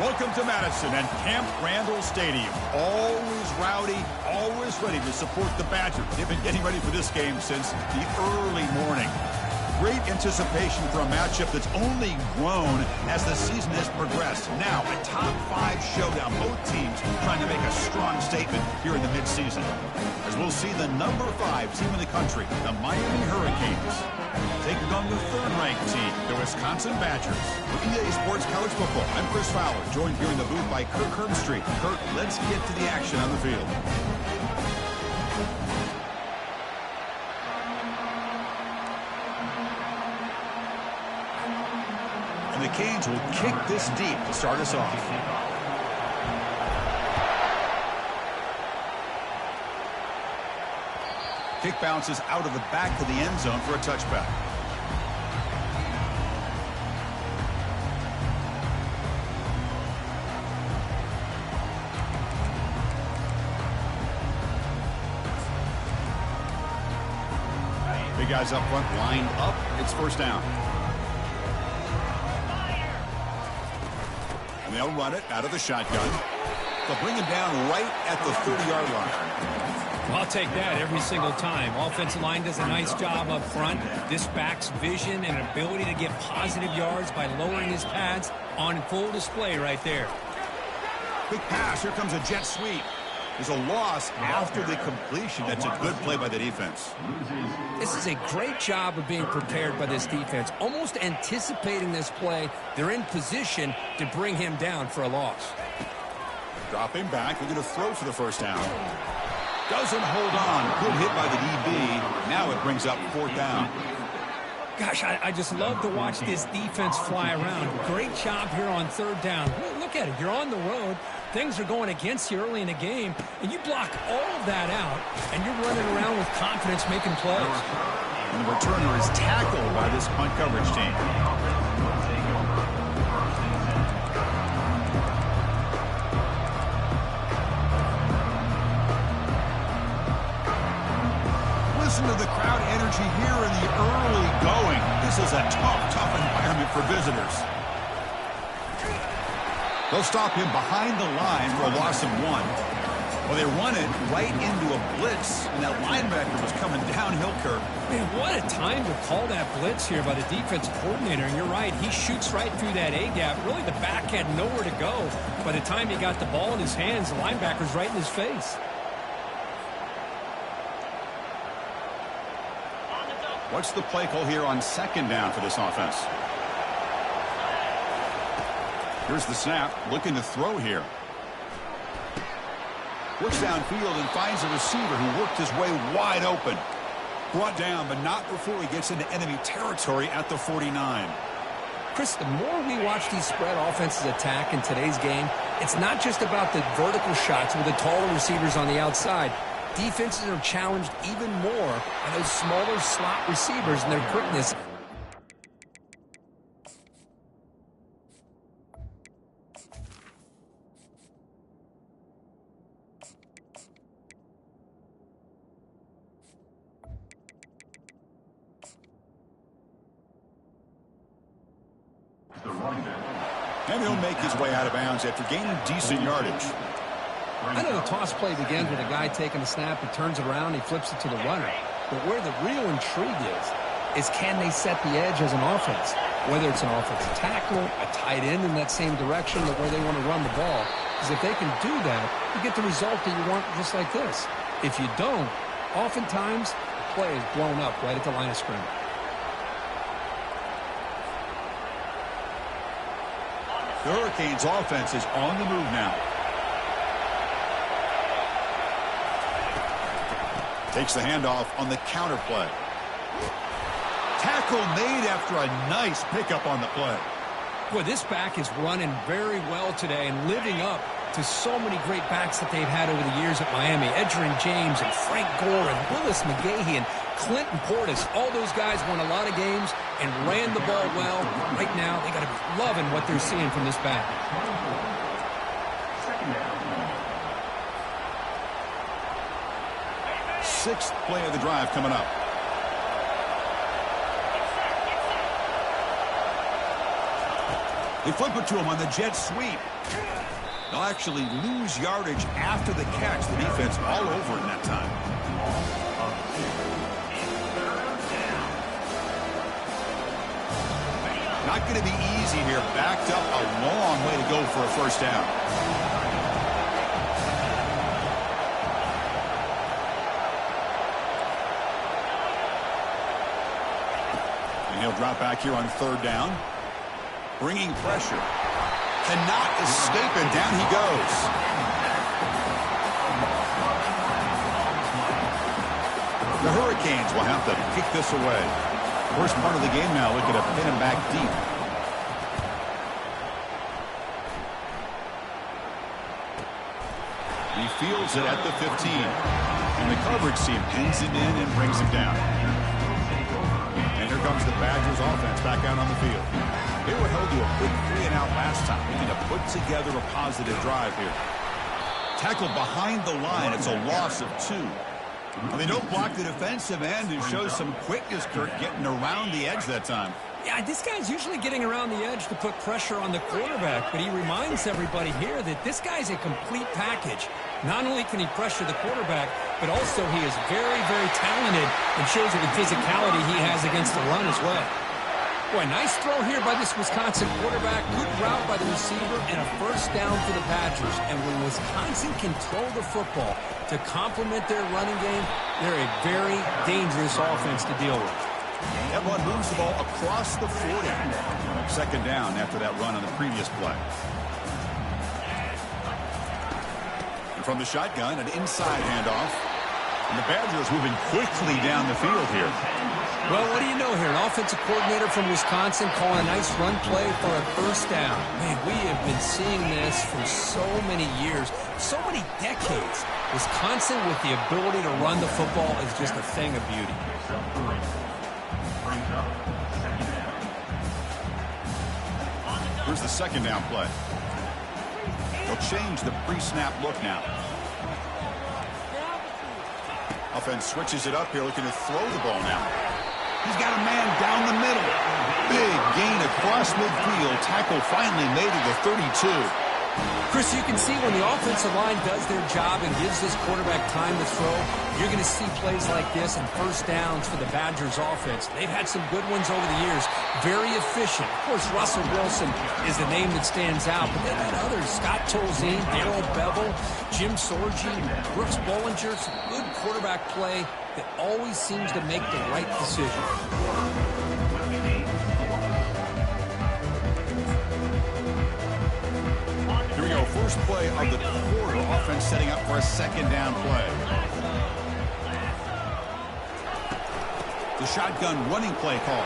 Welcome to Madison and Camp Randall Stadium. Always rowdy, always ready to support the Badgers. They've been getting ready for this game since the early morning. Great anticipation for a matchup that's only grown as the season has progressed. Now, a top 5 showdown. Both teams trying to make a strong statement here in the midseason. As we'll see the number 5 team in the country, the Miami Hurricanes, taking on the 3rd-ranked team, the Wisconsin Badgers. For EA Sports College Football, I'm Chris Fowler, joined here in the booth by Kirk Herbstreit. Kirk, let's get to the action on the field. And the Canes will kick this deep to start us off. Kick bounces out of the back of the end zone for a touchback. Big guys up front, lined up. It's first down. And they'll run it out of the shotgun. They'll bring him down right at the 30-yard line. Well, I'll take that every single time. Offensive line does a nice job up front. This back's vision and ability to get positive yards by lowering his pads on full display right there. Quick pass. Here comes a jet sweep. There's a loss after the completion. That's a good play by the defense. This is a great job of being prepared by this defense. Almost anticipating this play. They're in position to bring him down for a loss. Drop him back. They're going to throw for the first down. Doesn't hold on. Good hit by the DB. Now it brings up 4th down. Gosh, I just love to watch this defense fly around. Great job here on 3rd down. Look at it. You're on the road. Things are going against you early in the game, and you block all of that out, and you're running around with confidence making plays. And the returner is tackled by this punt coverage team. Listen to the crowd energy here in the early going. This is a tough environment for visitors. They'll stop him behind the line for a loss of 1. Well, they run it right into a blitz, and that linebacker was coming downhill, Kirk. Man, what a time to call that blitz here by the defense coordinator. And you're right, he shoots right through that A-gap. Really, the back had nowhere to go. By the time he got the ball in his hands, the linebacker's right in his face. What's the play call here on 2nd down for this offense? Here's the snap, looking to throw here. Looks downfield and finds a receiver who worked his way wide open. Brought down, but not before he gets into enemy territory at the 49. Chris, the more we watch these spread offenses attack in today's game, it's not just about the vertical shots with the taller receivers on the outside. Defenses are challenged even more by those smaller slot receivers and their quickness. And he'll make his way out of bounds after gaining decent yardage. I know the toss play begins with a guy taking the snap, he turns around, he flips it to the runner. But where the real intrigue is can they set the edge as an offense? Whether it's an offensive tackle, a tight end in that same direction, or where they want to run the ball. Because if they can do that, you get the result that you want just like this. If you don't, oftentimes the play is blown up right at the line of scrimmage. The Hurricanes offense is on the move now. Takes the handoff on the counter play. Tackle made after a nice pickup on the play. Boy, this back is running very well today and living up to so many great backs that they've had over the years at Miami. Edgerrin James and Frank Gore and Willis McGahee and Clinton Portis. All those guys won a lot of games and ran the ball well. Right now, they got to be loving what they're seeing from this back. Sixth play of the drive coming up. They flip it to him on the jet sweep. They'll actually lose yardage after the catch. The defense all over in that time. Not going to be easy here. Backed up a long way to go for a first down. And he'll drop back here on third down. Bringing pressure. Cannot escape, and down he goes. The Hurricanes will have to kick this away. First part of the game now, looking to pin him back deep. He fields it at the 15. And the coverage team pins him in and brings him down. And here comes the Badgers offense back out on the field. They were held to a quick 3-and-out last time. Looking to put together a positive drive here. Tackled behind the line. It's a loss of 2. Well, they don't block the defensive end and show some quickness, Kirk, getting around the edge that time. Yeah, this guy's usually getting around the edge to put pressure on the quarterback, but he reminds everybody here that this guy's a complete package. Not only can he pressure the quarterback, but also he is very, very talented and shows you the physicality he has against the run as well. Boy, nice throw here by this Wisconsin quarterback. Good route by the receiver and a first down for the Badgers. And when Wisconsin can throw the football to complement their running game, they're a very dangerous offense to deal with. That one moves the ball across the 40. Second down after that run on the previous play. And from the shotgun, an inside handoff. And the Badgers moving quickly down the field here. Well, what do you know here? An offensive coordinator from Wisconsin calling a nice run play for a first down. Man, we have been seeing this for so many years, so many decades. Wisconsin with the ability to run the football is just a thing of beauty. Here's the second down play. They'll change the pre-snap look now. Offense switches it up here, looking to throw the ball now. He's got a man down the middle. Big gain across midfield. Tackle finally made to the 32. Chris, you can see when the offensive line does their job and gives this quarterback time to throw, you're going to see plays like this and first downs for the Badgers offense. They've had some good ones over the years. Very efficient. Of course, Russell Wilson is the name that stands out, but they've had others. Scott Tolzien, Darrell Bevel, Jim Sorgi, Brooks Bollinger. Some good quarterback play that always seems to make the right decision. Here we go. First play of the quarter. Offense setting up for a second down play. The shotgun running play call.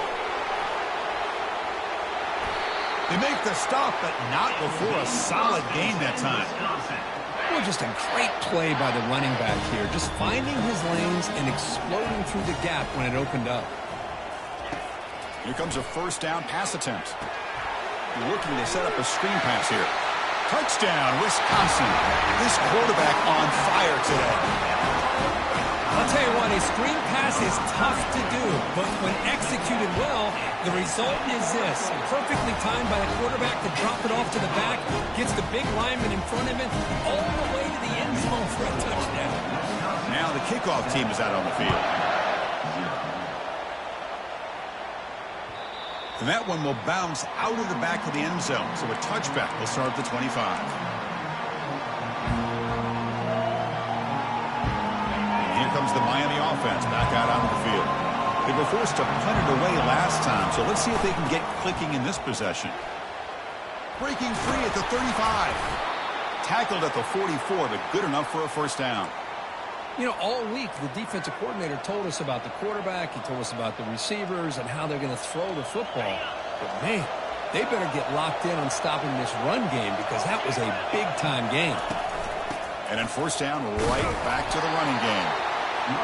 They make the stop, but not before a solid gain that time. Well, just a great play by the running back here. Just finding his lanes and exploding through the gap when it opened up. Here comes a first down pass attempt. Looking to set up a screen pass here. Touchdown, Wisconsin. This quarterback on fire today. I'll tell you what, a screen pass is tough to do, but when executed well, the result is this. Perfectly timed by the quarterback to drop it off to the back, gets the big lineman in front of him, all the way to the end zone for a touchdown. Now the kickoff team is out on the field. And that one will bounce out of the back of the end zone, so a touchback will start at the 25. Here comes the Miami offense back out onto the field. They were forced to punt it away last time, so let's see if they can get clicking in this possession. Breaking free at the 35. Tackled at the 44, but good enough for a first down. You know, all week, the defensive coordinator told us about the quarterback. He told us about the receivers and how they're going to throw the football. But, man, they better get locked in on stopping this run game because that was a big-time game. And then first down, right back to the running game.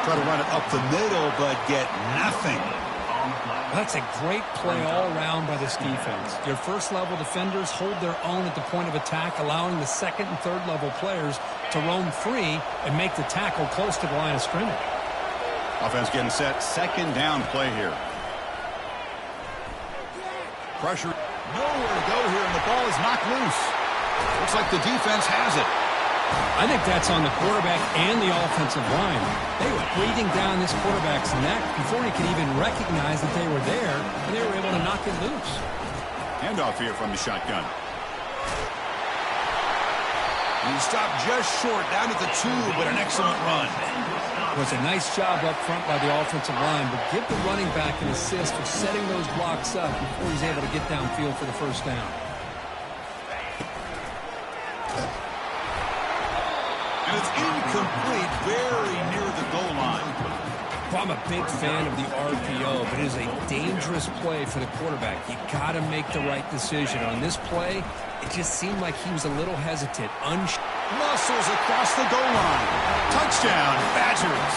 Try to run it up the middle, but get nothing. That's a great play all around by this defense. Your first-level defenders hold their own at the point of attack, allowing the second and third-level players to roam free and make the tackle close to the line of scrimmage. Offense getting set. Second down play here. Pressure. Nowhere to go here in the ball is knocked loose. Looks like the defense has it. I think that's on the quarterback and the offensive line. They were breathing down this quarterback's neck before he could even recognize that they were there, and they were able to knock it loose. Handoff here from the shotgun. And he stopped just short, down at the 2, but an excellent run. It was a nice job up front by the offensive line, but give the running back an assist for setting those blocks up before he's able to get downfield for the first down. And it's incomplete, very near the goal line. Well, I'm a big fan of the RPO, but it is a dangerous play for the quarterback. You got to make the right decision. On this play, it just seemed like he was a little hesitant. Muscles across the goal line. Touchdown, Badgers.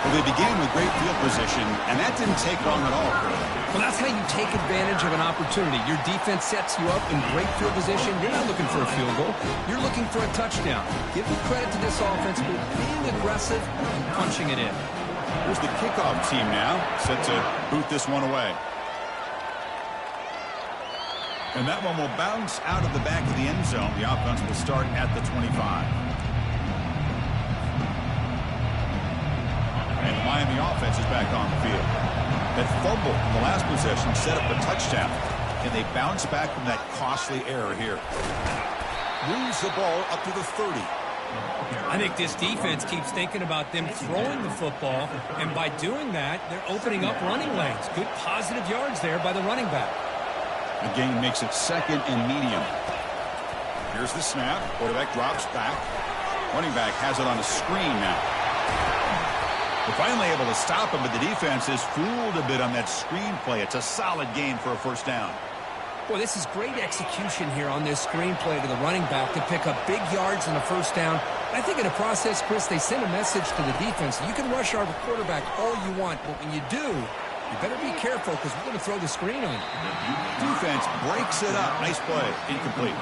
Well, they began with great field position, and that didn't take long at all. Well, that's how you take advantage of an opportunity. Your defense sets you up in great field position. You're not looking for a field goal. You're looking for a touchdown. Give me credit to this offense for being aggressive and punching it in. Here's the kickoff team now, set to boot this one away. And that one will bounce out of the back of the end zone. The offense will start at the 25. And the Miami offense is back on the field. That fumble in the last possession set up a touchdown. Can they bounce back from that costly error here? Moves the ball up to the 30. I think this defense keeps thinking about them throwing the football, and by doing that, they're opening up running lanes. Good positive yards there by the running back. The gain makes it second and medium. Here's the snap. Quarterback drops back. Running back has it on a screen now. They're finally able to stop him, but the defense is fooled a bit on that screen play. It's a solid gain for a first down. Boy, this is great execution here on this screen play to the running back to pick up big yards in the first down. I think in the process, Chris, they send a message to the defense. You can rush our quarterback all you want, but when you do, you better be careful because we're going to throw the screen on you. Defense breaks it up. Nice play. Incomplete.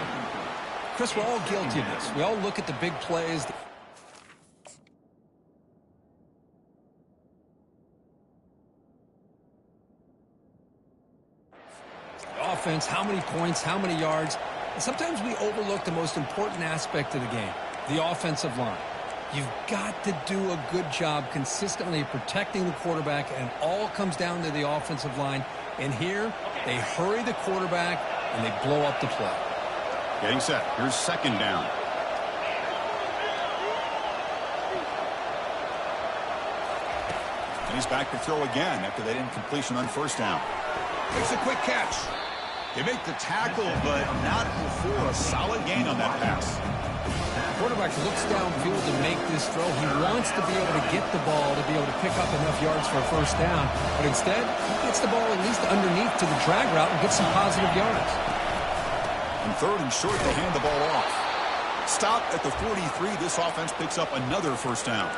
Chris, we're all guilty of this. We all look at the big plays. Offense, how many points, how many yards. And sometimes we overlook the most important aspect of the game, the offensive line. You've got to do a good job consistently protecting the quarterback, and all comes down to the offensive line. And here, they hurry the quarterback, and they blow up the play. Getting set. Here's second down. And he's back to throw again after that incompletion on first down. Makes a quick catch. They make the tackle, but not before a solid gain on that pass. Quarterback looks downfield to make this throw. He wants to be able to get the ball to be able to pick up enough yards for a first down. But instead, he gets the ball at least underneath to the drag route and gets some positive yards. And third and short, they hand the ball off. Stop at the 43. This offense picks up another first down.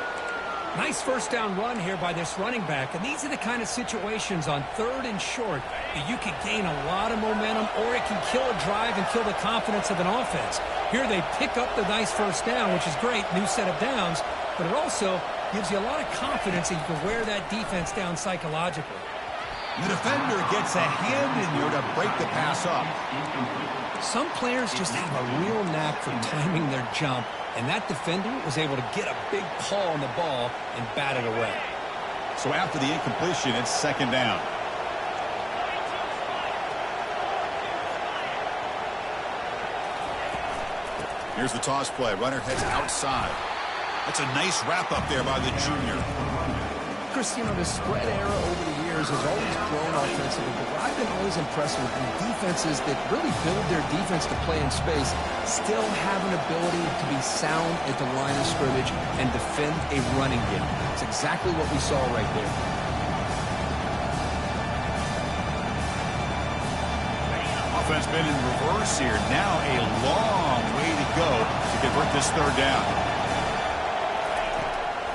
Nice first down run here by this running back. And these are the kind of situations on third and short that you can gain a lot of momentum, or it can kill a drive and kill the confidence of an offense. Here they pick up the nice first down, which is great, new set of downs, but it also gives you a lot of confidence that you can wear that defense down psychologically. The defender gets a hand in there to break the pass up. Some players just have a real knack for timing their jump, and that defender was able to get a big paw on the ball and bat it away. So after the incompletion, it's second down. Here's the toss play. Runner heads outside. That's a nice wrap up there by the junior. Chris, you know, the spread era over the years has always grown offensively, but what I've been always impressed with the defenses that really build their defense to play in space still have an ability to be sound at the line of scrimmage and defend a running game. It's exactly what we saw right there. Offense been in reverse here. Now a long way to go to convert this third down.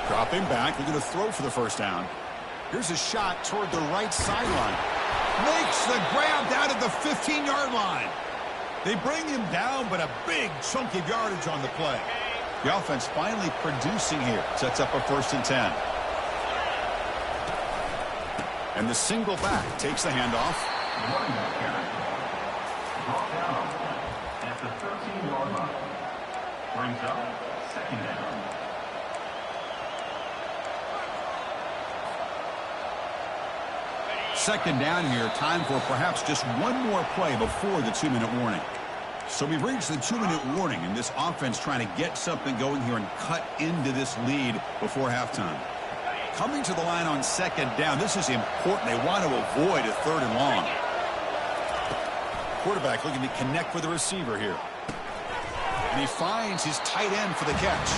Dropping back. They're going to throw for the first down. Here's a shot toward the right sideline. Makes the grab down at the 15-yard line. They bring him down, but a big chunk of yardage on the play. The offense finally producing here. Sets up a 1st and 10. And the single back takes the handoff. brought down at the 13-yard line. Brings up second down. Second down here, time for perhaps just one more play before the 2-minute warning. So we've reached the 2-minute warning, and this offense trying to get something going here and cut into this lead before halftime. Coming to the line on second down, this is important. They want to avoid a 3rd and long. Quarterback looking to connect with the receiver here. And he finds his tight end for the catch.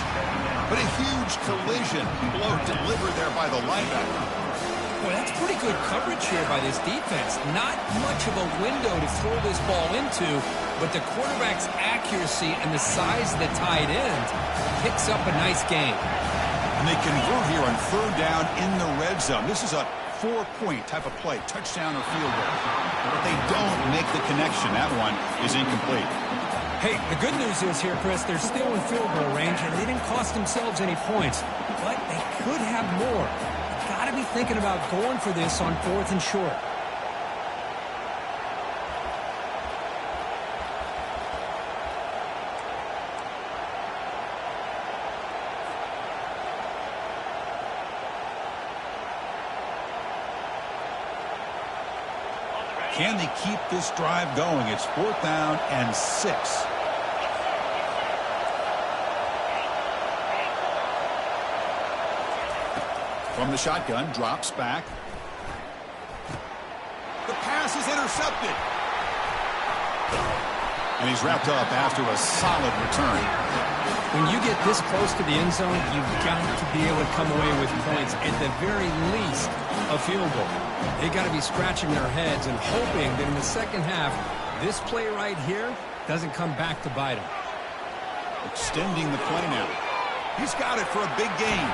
But a huge collision blow delivered there by the linebacker. Boy, that's pretty good coverage here by this defense. Not much of a window to throw this ball into, but the quarterback's accuracy and the size of the tight end picks up a nice gain. And they convert here on 3rd down in the red zone. This is a 4-point type of play, touchdown or field goal. But they don't make the connection. That one is incomplete. Hey, the good news is here, Chris, they're still in field goal range, and they didn't cost themselves any points. But they could have more. Got to be thinking about going for this on 4th and short. Can they keep this drive going? It's 4th down and 6. From the shotgun, drops back. The pass is intercepted. And he's wrapped up after a solid return. When you get this close to the end zone, you've got to be able to come away with points, at the very least, a field goal. They got to be scratching their heads and hoping that in the second half, this play right here doesn't come back to bite them. Extending the play now. He's got it for a big gain.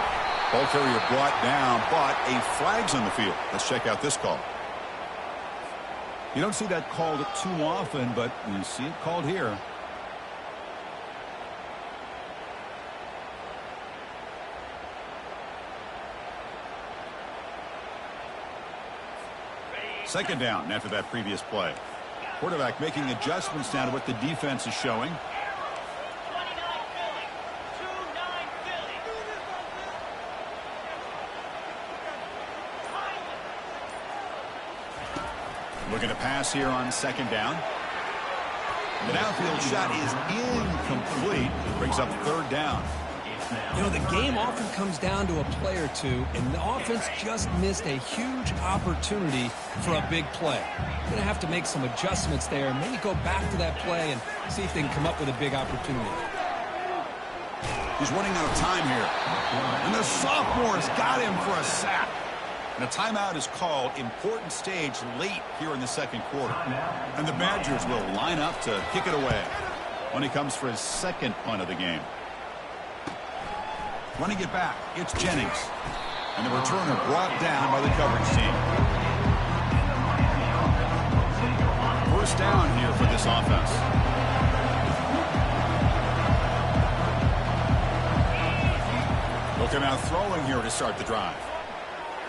Ball carrier brought down, but a flag's on the field. Let's check out this call. You don't see that called too often, but you see it called here. Second down after that previous play. Quarterback making adjustments now to what the defense is showing. Looking to pass here on second down. The downfield shot is incomplete. Brings up 3rd down. You know, the game often comes down to a play or two, and the offense just missed a huge opportunity for a big play. Going to have to make some adjustments there, and maybe go back to that play and see if they can come up with a big opportunity. He's running out of time here. And the sophomore's got him for a sack. And a timeout is called. Important stage late here in the second quarter. And the Badgers will line up to kick it away when he comes for his second punt of the game. Running it back, it's Jennings. And the returner brought down by the coverage team. 1st down here for this offense. They'll come out throwing here to start the drive.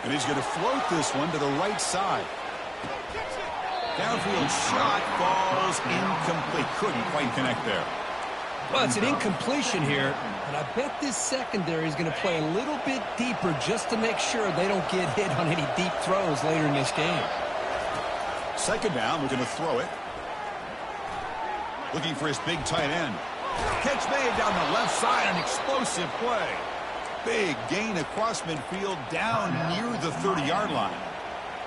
And he's going to float this one to the right side. Downfield shot falls incomplete. Couldn't quite connect there. Well, it's an incompletion here, but I bet this secondary is going to play a little bit deeper just to make sure they don't get hit on any deep throws later in this game. Second down, looking to throw it. Looking for his big tight end. Catch made down the left side, an explosive play. Big gain across midfield down near the 30-yard line.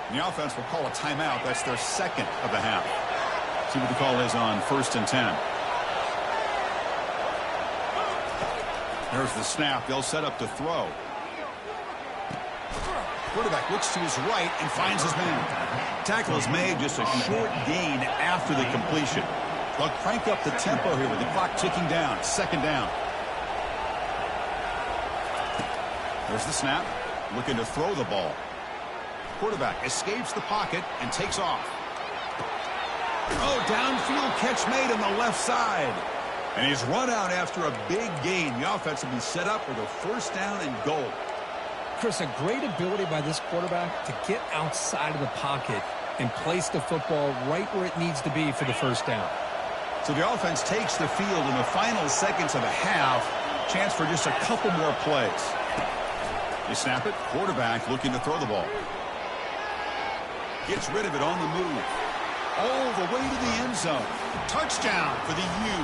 And the offense will call a timeout. That's their second of the half. See what the call is on 1st and 10. There's the snap. They'll set up to throw. Quarterback looks to his right and finds his man. Tackle is made, just a short gain after the completion. They'll crank up the tempo here with the clock ticking down. Second down. There's the snap. Looking to throw the ball. Quarterback escapes the pocket and takes off. Oh, downfield catch made on the left side. And he's run out after a big gain. The offense will be set up with a 1st down and goal. Chris, a great ability by this quarterback to get outside of the pocket and place the football right where it needs to be for the first down. So the offense takes the field in the final seconds of the half. Chance for just a couple more plays. They snap it. Quarterback looking to throw the ball. Gets rid of it on the move. All the way to the end zone. Touchdown for the U.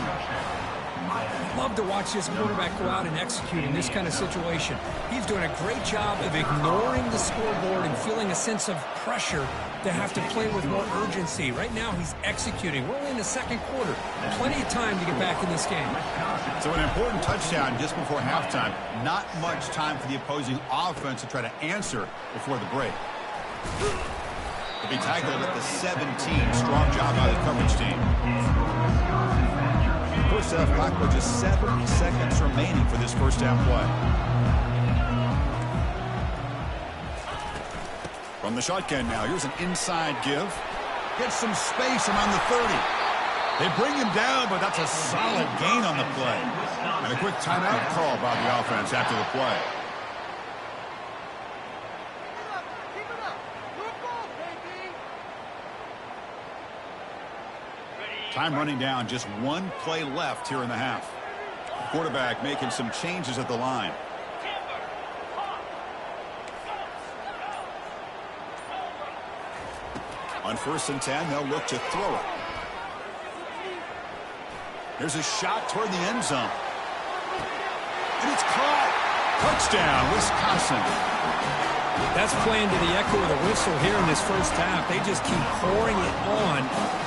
Love to watch this quarterback go out and execute in this kind of situation. He's doing a great job of ignoring the scoreboard and feeling a sense of pressure to have to play with more urgency. Right now, he's executing. We're only in the second quarter. Plenty of time to get back in this game. So an important touchdown just before halftime. Not much time for the opposing offense to try to answer before the break. To be tackled at the 17. Strong job by the coverage team. First half clock with just 7 seconds remaining for this first down play. From the shotgun now, here's an inside give. Gets some space around the 30. They bring him down, but that's a solid gain on the play. And a quick timeout call by the offense after the play. Time running down, just one play left here in the half. Quarterback making some changes at the line. On 1st and 10, they'll look to throw it. Here's a shot toward the end zone. And it's caught. Touchdown, Wisconsin. That's playing to the echo of the whistle here in this first half. They just keep pouring it on.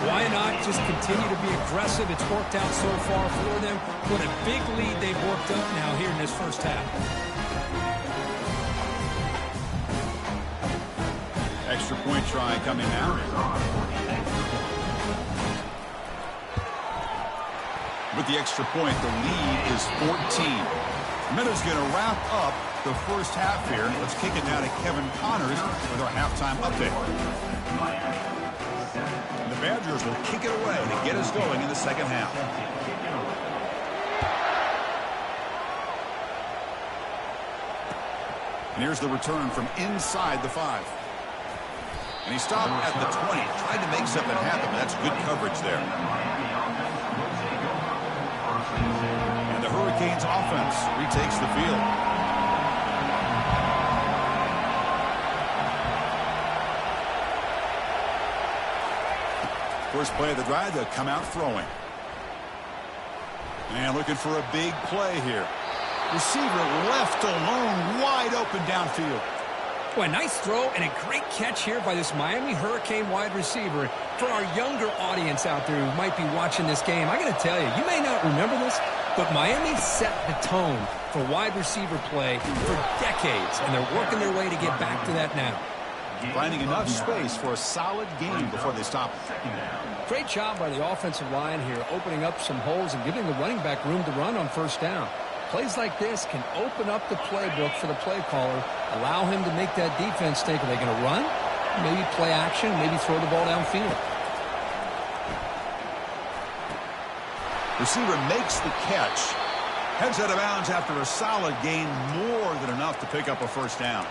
Why not just continue to be aggressive? It's worked out so far for them. What a big lead they've worked up now here in this first half. Extra point try coming now. With the extra point, the lead is 14. Minutes going to wrap up the first half here. Let's kick it now to Kevin Connors with our halftime update. And the Badgers will kick it away to get us going in the second half. And here's the return from inside the 5. And he stopped at the 20. Tried to make something happen, but that's good coverage there. And the Hurricanes offense retakes the field. First play of the drive, they'll come out throwing. And looking for a big play here. Receiver left alone, wide open downfield. Boy, a nice throw and a great catch here by this Miami Hurricane wide receiver. For our younger audience out there who might be watching this game, I got to tell you, you may not remember this, but Miami set the tone for wide receiver play for decades, and they're working their way to get back to that now. Finding enough space for a solid game before they stop. Great job by the offensive line here, opening up some holes and giving the running back room to run on first down. Plays like this can open up the playbook for the play caller, allow him to make that defense think, are they going to run? Maybe play action, maybe throw the ball downfield. Receiver makes the catch. Heads out of bounds after a solid gain, more than enough to pick up a first down.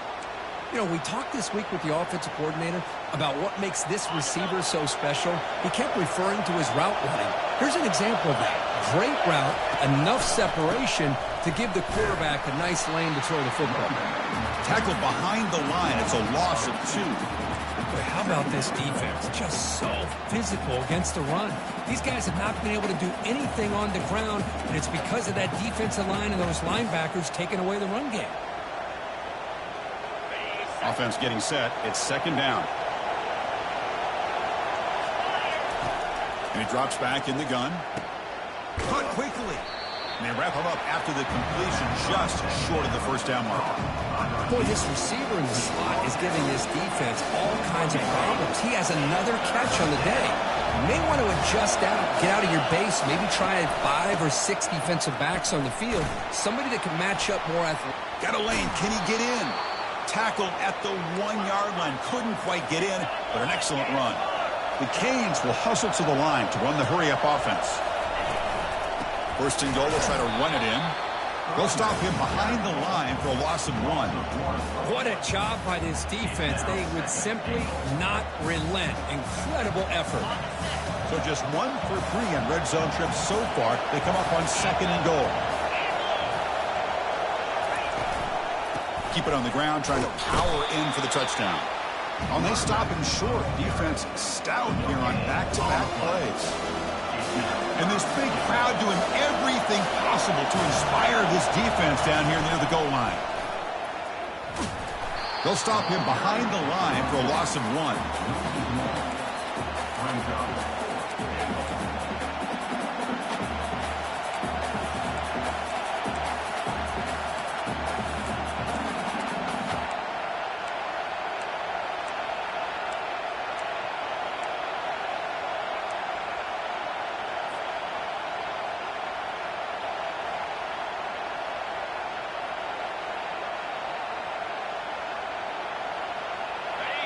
You know, we talked this week with the offensive coordinator about what makes this receiver so special. He kept referring to his route running. Here's an example of that. Great route, enough separation to give the quarterback a nice lane to throw the football. Tackled behind the line. It's a loss of 2. Boy, how about this defense? Just so physical against the run. These guys have not been able to do anything on the ground, and it's because of that defensive line and those linebackers taking away the run game. Offense getting set. It's second down. And he drops back in the gun. Caught quickly. And they wrap him up after the completion, just short of the first down marker. Boy, this receiver in the slot is giving this defense all kinds of problems. He has another catch on the day. You may want to adjust out, get out of your base, maybe try 5 or 6 defensive backs on the field. Somebody that can match up more athletic. Got a lane. Can he get in? Tackled at the 1-yard line. Couldn't quite get in, but an excellent run. The Canes will hustle to the line to run the hurry-up offense. First and goal, they'll try to run it in. They'll stop him behind the line for a loss of 1. What a job by this defense. They would simply not relent. Incredible effort. So just 1 for 3 on red zone trips so far. They come up on 2nd and goal. Keep it on the ground, trying to power in for the touchdown. Oh, and they stop him short. Defense stout here on back-to-back plays. And this big crowd doing everything possible to inspire this defense down here near the goal line. They'll stop him behind the line for a loss of 1.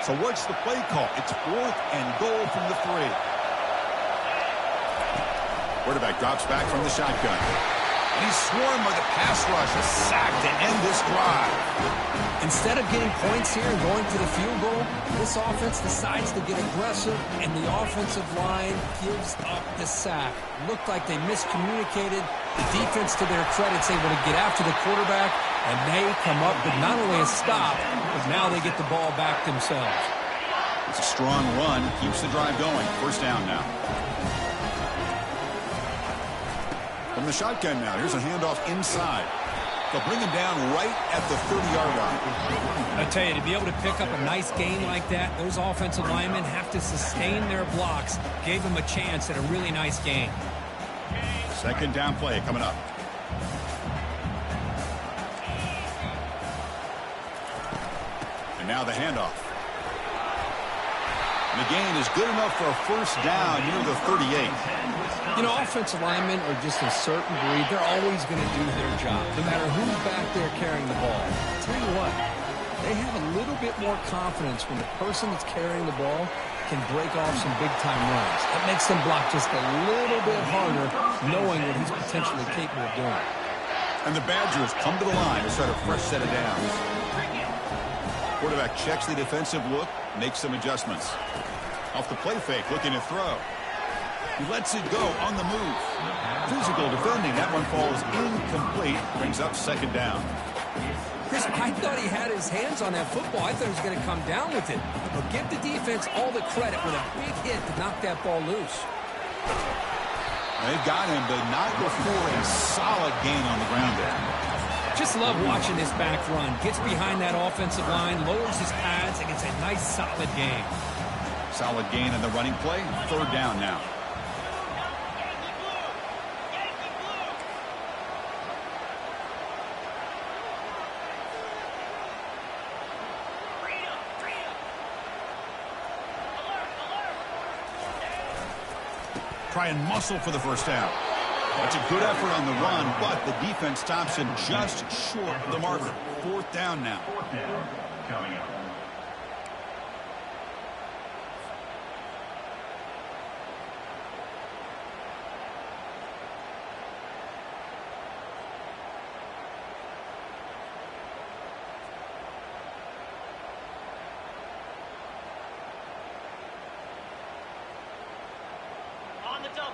So what's the play call? It's 4th and goal from the 3. Quarterback drops back from the shotgun. And he's swarmed by the pass rush. A sack to end this drive. Instead of getting points here and going for the field goal, this offense decides to get aggressive, and the offensive line gives up the sack. Looked like they miscommunicated. The defense, to their credit, is able to get after the quarterback, and they come up with not only a stop, but now they get the ball back themselves. It's a strong run. Keeps the drive going. 1st down now. From the shotgun now. Here's a handoff inside. They'll bring him down right at the 30-yard line. I tell you, to be able to pick up a nice gain like that, those offensive linemen have to sustain their blocks. Gave them a chance at a really nice gain. 2nd down play coming up. And now the handoff. And the gain is good enough for a 1st down near the 38. You know, offensive linemen are just a certain breed. They're always going to do their job, no matter who's back there carrying the ball. I'll tell you what, they have a little bit more confidence when the person that's carrying the ball can break off some big-time runs. That makes them block just a little bit harder, knowing what he's potentially capable of doing. And the Badgers come to the line to start a fresh set of downs. Quarterback checks the defensive look, makes some adjustments. Off the play fake, looking to throw. He lets it go on the move. Physical defending. That one falls incomplete. Brings up 2nd down. Chris, I thought he had his hands on that football. I thought he was going to come down with it. But give the defense all the credit with a big hit to knock that ball loose. They've got him, but not before a solid gain on the ground there. Just love watching this back run. Gets behind that offensive line, lowers his pads, and gets a nice solid gain. Solid gain on the running play. 3rd down now. Try and muscle for the 1st down. That's a good effort on the run, but the defense stops him just short of the marker. 4th down now. 4th down coming up.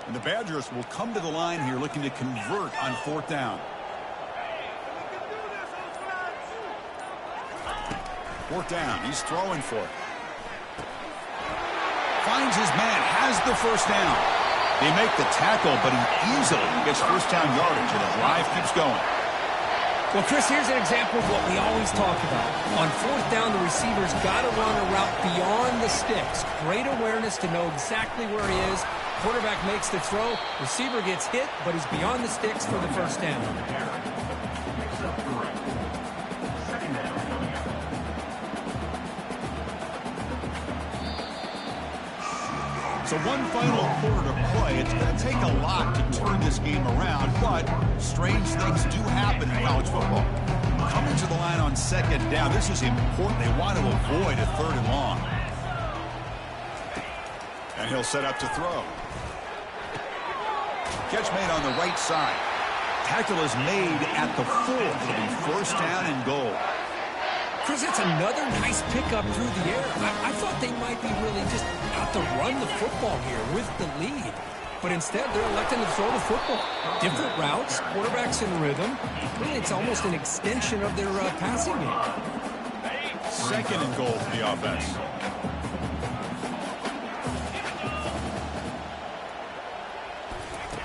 And the Badgers will come to the line here looking to convert on 4th down. 4th down. He's throwing for it. Finds his man. Has the 1st down. They make the tackle, but he easily gets 1st down yardage, and the drive keeps going. Well, Chris, here's an example of what we always talk about. On 4th down, the receiver's got to run a route beyond the sticks. Great awareness to know exactly where he is. Quarterback makes the throw. Receiver gets hit, but he's beyond the sticks for the 1st down. So one final quarter to play. It's going to take a lot to turn this game around, but strange things do happen in college football. Coming to the line on 2nd down, this is important. They want to avoid a 3rd and long. And he'll set up to throw. Catch made on the right side. Tackle is made at the 4. It'll be first down and goal. Chris, it's another nice pickup through the air. I thought they might be really just out to run the football here with the lead. But instead, they're electing to throw the football. Different routes, quarterbacks in rhythm. Really, it's almost an extension of their passing game. Second and goal for the offense.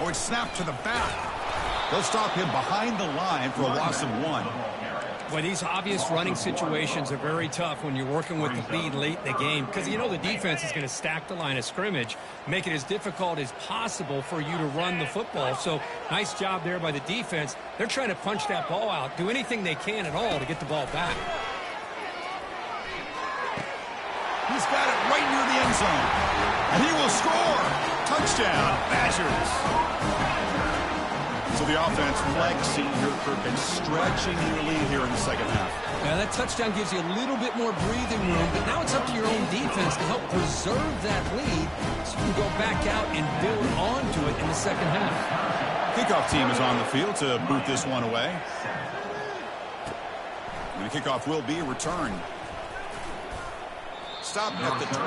Or it's snapped to the back. They'll stop him behind the line for a loss of 1. Well, these obvious running situations are very tough when you're working with the lead late in the game because you know the defense is going to stack the line of scrimmage, make it as difficult as possible for you to run the football. So nice job there by the defense. They're trying to punch that ball out, do anything they can at all to get the ball back. He's got it right near the end zone. And he will score. Touchdown, Badgers. So the offense flexing here, Kirk, and stretching your lead here in the second half. Now that touchdown gives you a little bit more breathing room, but now it's up to your own defense to help preserve that lead so you can go back out and build onto it in the second half. Kickoff team is on the field to boot this one away. And the kickoff will be a return. Stop at the 22.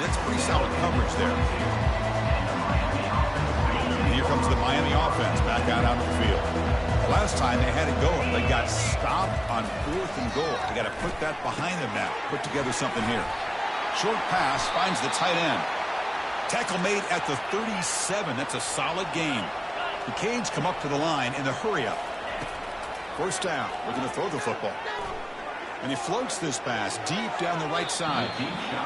That's pretty solid coverage there. And here comes the Miami offense back out onto the field. Last time they had it going, they got stopped on 4th and goal. They got to put that behind them now. Put together something here. Short pass finds the tight end. Tackle made at the 37. That's a solid gain. The Canes come up to the line in the hurry-up. First down. Looking to throw the football. And he floats this pass deep down the right side.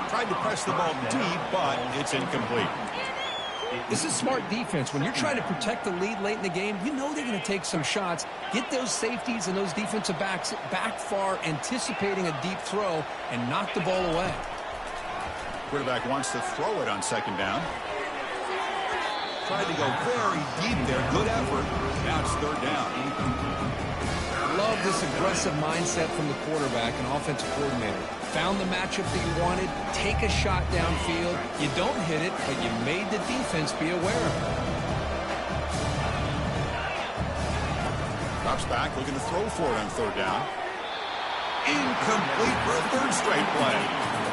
Tried to press the ball deep, but it's incomplete. This is smart defense. When you're trying to protect the lead late in the game, you know they're going to take some shots, get those safeties and those defensive backs back far, anticipating a deep throw, and knock the ball away. Quarterback wants to throw it on second down. Tried to go very deep there. Good effort. Now it's third down. Love this aggressive mindset from the quarterback and offensive coordinator. Found the matchup that you wanted, take a shot downfield. You don't hit it, but you made the defense be aware of it. Drops back, looking to throw for it on third down. Incomplete for a third straight play.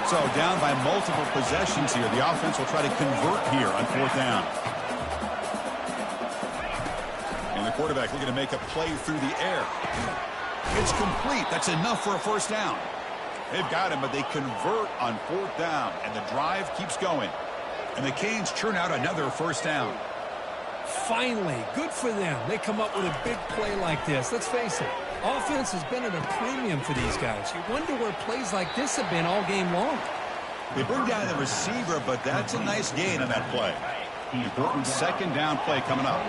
So down by multiple possessions here. The offense will try to convert here on fourth down. And the quarterback looking to make a play through the air. It's complete. That's enough for a first down. They've got him, but they convert on fourth down, and the drive keeps going. And the Canes churn out another first down. Finally, good for them. They come up with a big play like this. Let's face it, offense has been at a premium for these guys. You wonder where plays like this have been all game long. They bring down the receiver, but that's a nice gain on that play. Important second down play coming up.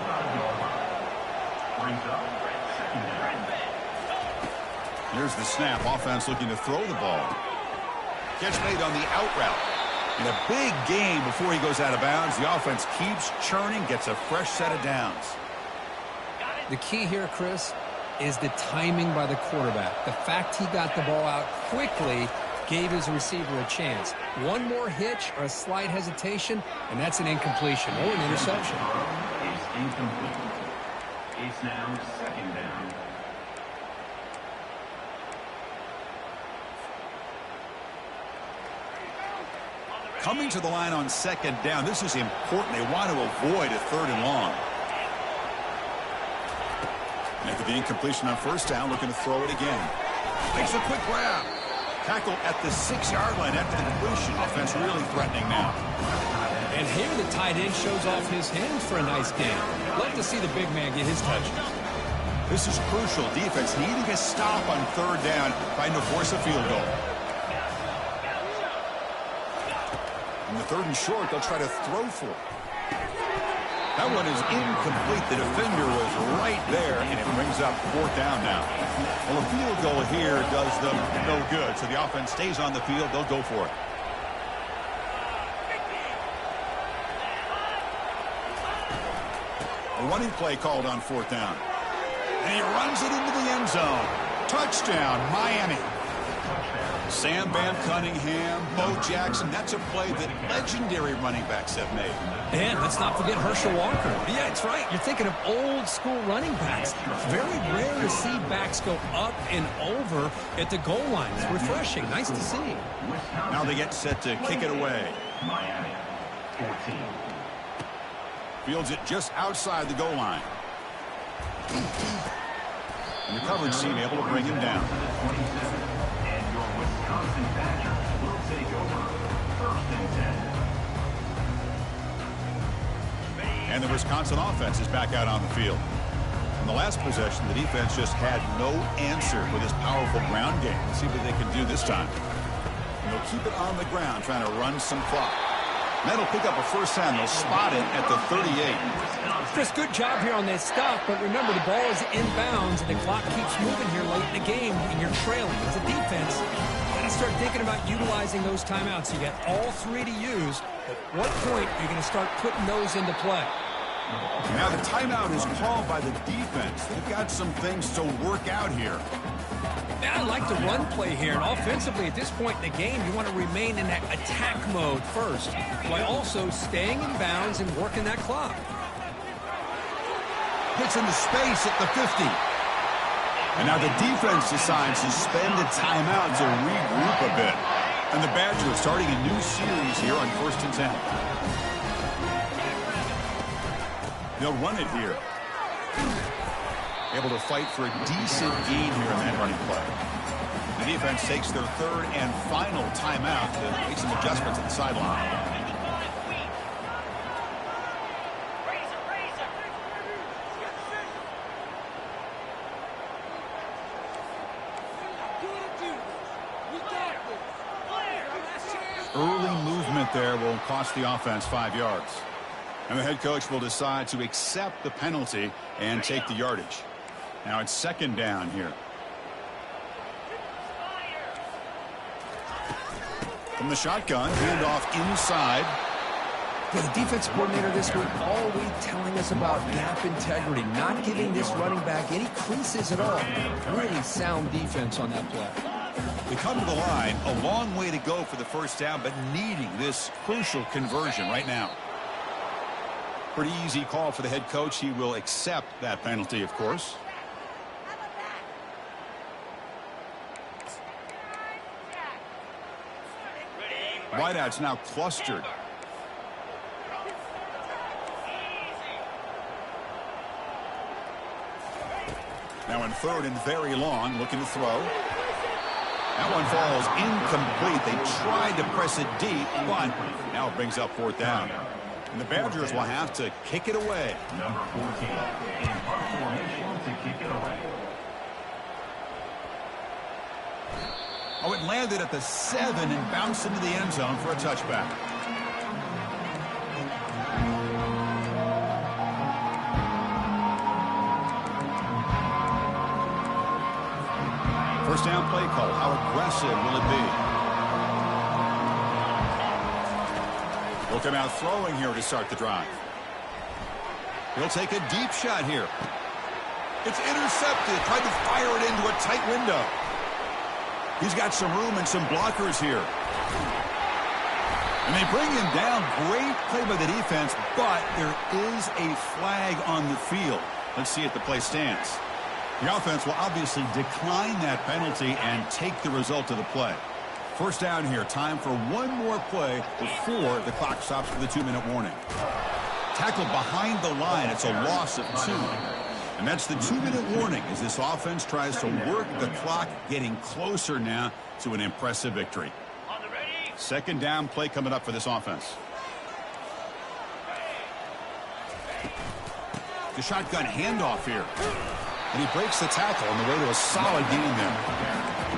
Here's the snap. Offense looking to throw the ball. Catch made on the out route. And a big gain before he goes out of bounds. The offense keeps churning, gets a fresh set of downs. The key here, Chris, is the timing by the quarterback. The fact he got the ball out quickly gave his receiver a chance. One more hitch or a slight hesitation, and that's an incompletion or an interception. It's incomplete. It's now second down. Coming to the line on second down. This is important. They want to avoid a third and long. And after the incompletion on first down, looking to throw it again. Makes a quick grab. Tackle at the 6-yard line after the completion. Offense really threatening now. And here the tight end shows off his hands for a nice game. Love to see the big man get his touches. This is crucial. Defense needing a stop on third down, trying to force a field goal. In the third and short, they'll try to throw for it. That one is incomplete. The defender was right there, and it brings up fourth down now. Well, a field goal here does them no good, so the offense stays on the field. They'll go for it. A running play called on fourth down. And he runs it into the end zone. Touchdown, Miami. Sam Van Cunningham, Bo Jackson. That's a play that legendary running backs have made. And let's not forget Herschel Walker. Yeah, it's right. You're thinking of old school running backs. Very rare to see backs go up and over at the goal line. It's refreshing. Nice to see. Now they get set to kick it away. Miami, 14. Fields it just outside the goal line. And the coverage team able to bring him down. And your Wisconsin Badgers will take over 1st and 10. And the Wisconsin offense is back out on the field. In the last possession, the defense just had no answer for this powerful ground game. Let's see what they can do this time. And they'll keep it on the ground, trying to run some clock. And that'll pick up a first down. They'll spot it at the 38. Chris, good job here on this stuff, but remember the ball is inbounds and the clock keeps moving here late in the game and you're trailing. As a defense, you got to start thinking about utilizing those timeouts. You got all 3 to use. At what point are you going to start putting those into play? Now the timeout is called by the defense. They've got some things to work out here. Yeah, I like the run play here. And offensively, at this point in the game, you want to remain in that attack mode first, while also staying in bounds and working that clock. Hits into space at the 50. And now the defense decides to spend a timeout to regroup a bit. And the Badgers starting a new series here on 1st and 10. They'll run it here. Able to fight for a decent gain here in that running play. The defense takes their 3rd and final timeout to make some adjustments at the sideline. Early movement there will cost the offense 5 yards. And the head coach will decide to accept the penalty and take the yardage. Now it's 2nd down here. From the shotgun, handoff inside. Yeah, the defense coordinator this week all week telling us about gap integrity, not giving this running back any creases at all. Really sound defense on that play. They come to the line, a long way to go for the first down, but needing this crucial conversion right now. Pretty easy call for the head coach. He will accept that penalty, of course. Wideouts now clustered. Now in 3rd and very long, looking to throw. That one falls incomplete. They tried to press it deep, but now it brings up 4th down. And the Badgers will have to kick it away. Number 14 in punt formation to kick it away. Oh, it landed at the 7 and bounced into the end zone for a touchback. First down play call. How aggressive will it be? He'll come out throwing here to start the drive. He'll take a deep shot here. It's intercepted. Tried to fire it into a tight window. He's got some room and some blockers here. And they bring him down. Great play by the defense, but there is a flag on the field. Let's see if the play stands. The offense will obviously decline that penalty and take the result of the play. First down here. Time for one more play before the clock stops with a 2-minute warning. Tackled behind the line. It's a loss of 2. And that's the 2-minute warning as this offense tries to work the clock, getting closer now to an impressive victory. Second down play coming up for this offense. The shotgun handoff here. And he breaks the tackle on the way to a solid gain there.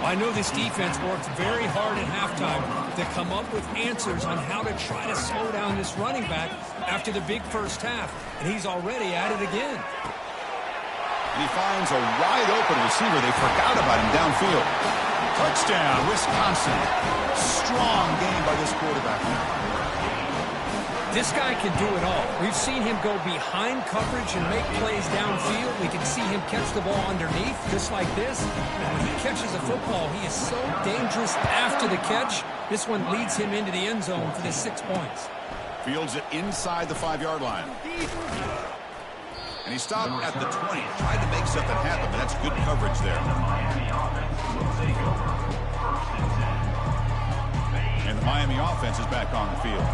I know this defense worked very hard at halftime to come up with answers on how to try to slow down this running back after the big first half. And he's already at it again. And he finds a wide-open receiver. They forgot about him downfield. Touchdown, Wisconsin. Strong game by this quarterback. This guy can do it all. We've seen him go behind coverage and make plays downfield. We can see him catch the ball underneath, just like this. And when he catches a football, he is so dangerous after the catch. This one leads him into the end zone for the 6 points. Fields it inside the 5-yard line. And he stopped at the 20. Tried to make something happen, but that's good coverage there. And the Miami offense is back on the field.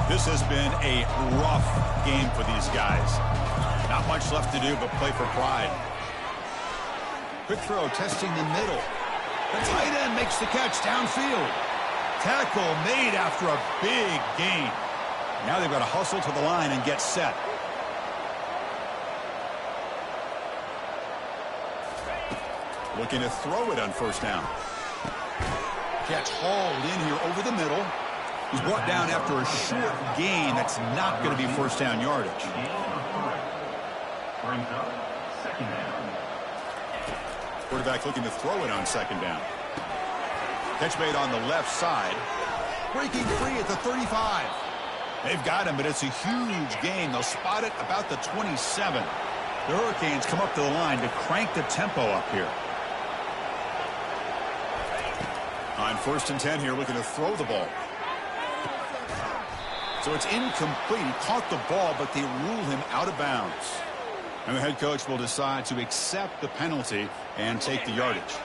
This has been a rough game for these guys. Not much left to do but play for pride. Quick throw, testing the middle. The tight end makes the catch downfield. Tackle made after a big gain. Now they've got to hustle to the line and get set. Looking to throw it on first down. Catch hauled in here over the middle. He's brought down after a short gain. That's not going to be first down yardage. Brings up second down. Quarterback looking to throw it on second down. Catch made on the left side. Breaking free at the 35. They've got him, but it's a huge gain. They'll spot it about the 27. The Hurricanes come up to the line to crank the tempo up here. On first and 10 here, looking to throw the ball. So it's incomplete. He caught the ball, but they rule him out of bounds. And the head coach will decide to accept the penalty and take the yardage.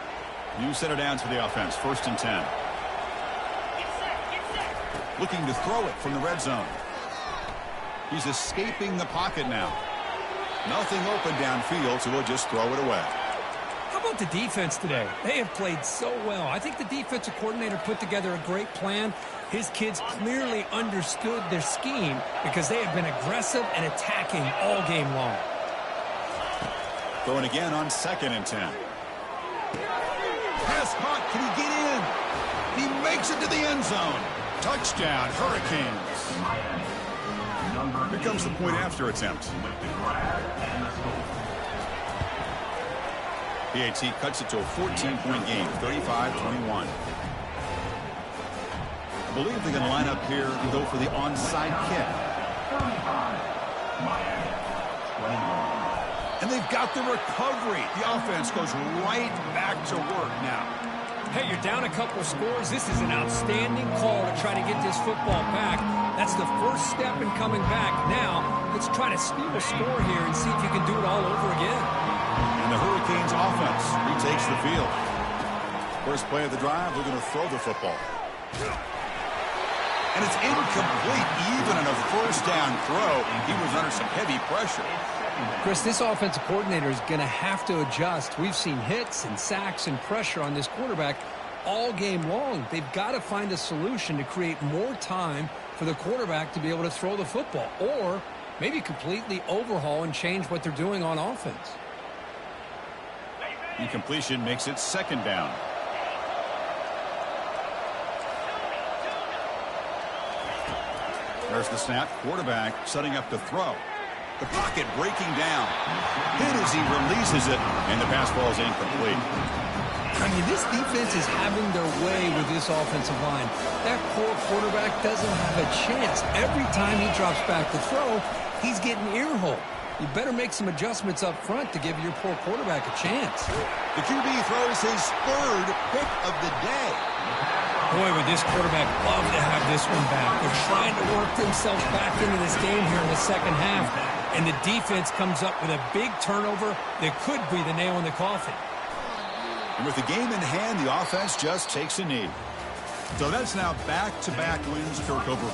New set of downs for the offense. First and 10. Looking to throw it from the red zone. He's escaping the pocket now. Nothing open downfield, so he'll just throw it away. How about the defense today? They have played so well. I think the defensive coordinator put together a great plan. His kids clearly understood their scheme because they have been aggressive and attacking all game long. Going again on second and 10. Pass caught. Can he get in? He makes it to the end zone. Touchdown, Hurricanes. Here comes the point after attempt. PAT cuts it to a 14-point game, 35-21. I believe they're going to line up here and go for the onside kick. And they've got the recovery. The offense goes right back to work now. Hey, you're down a couple scores. This is an outstanding call to try to get this football back. That's the first step in coming back. Now, let's try to steal a score here and see if you can do it all over again. And the Hurricanes offense retakes the field. First play of the drive, they're going to throw the football. And it's incomplete. Even on a first down throw, he was under some heavy pressure. Chris, this offensive coordinator is going to have to adjust. We've seen hits and sacks and pressure on this quarterback all game long. They've got to find a solution to create more time for the quarterback to be able to throw the football, or maybe completely overhaul and change what they're doing on offense. Incompletion makes it second down. There's the snap. Quarterback setting up to throw. The pocket breaking down. Hit as he releases it, and the pass ball is incomplete. I mean, this defense is having their way with this offensive line. That poor quarterback doesn't have a chance. Every time he drops back to throw, he's getting earholed. You better make some adjustments up front to give your poor quarterback a chance. The QB throws his third pick of the day. Boy, would this quarterback love to have this one back. They're trying to work themselves back into this game here in the second half. And the defense comes up with a big turnover that could be the nail in the coffin. And with the game in hand, the offense just takes a knee. So that's now back-to-back wins, Kirk, over